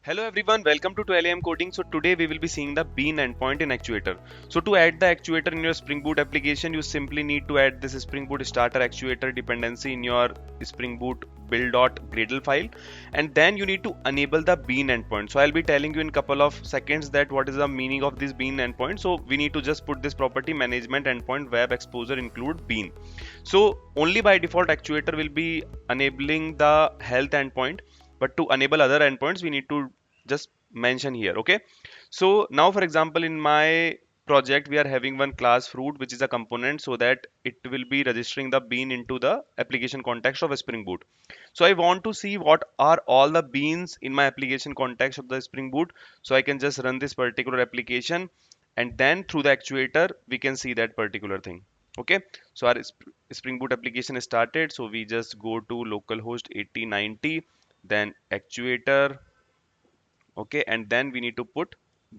Hello everyone, welcome to 12am coding. So today we will be seeing the bean endpoint in actuator. So to add the actuator in your Spring Boot application, you simply need to add this Spring Boot starter actuator dependency in your Spring Boot build.gradle file, and then you need to enable the bean endpoint. So I'll be telling you in couple of seconds that what is the meaning of this bean endpoint. So we need to just put this property management endpoint web exposure include bean. So only by default actuator will be enabling the health endpoint, but to enable other endpoints we need to just mention here. Okay, so now for example in my project we are having one class fruit which is a component, so that it will be registering the bean into the application context of a Spring Boot. So I want to see what are all the beans in my application context of the Spring Boot, so I can just run this particular application, and then through the actuator we can see that particular thing. Okay, so our Spring Boot application is started, so we just go to localhost 8090, then actuator. Okay, and then we need to put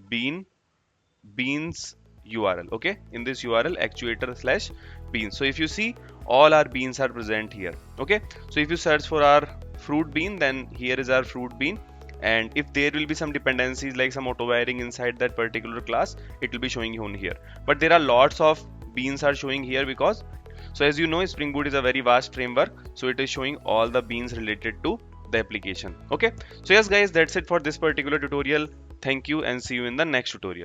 beans URL. Okay, in this URL actuator slash beans. So if you see, all our beans are present here. Okay, so if you search for our fruit bean, then here is our fruit bean, and if there will be some dependencies like some auto wiring inside that particular class, it will be showing you on here. But there are lots of beans are showing here because, so as you know, Spring Boot is a very vast framework, so it is showing all the beans related to the application. Okay, so yes guys, that's it for this particular tutorial. Thank you and see you in the next tutorial.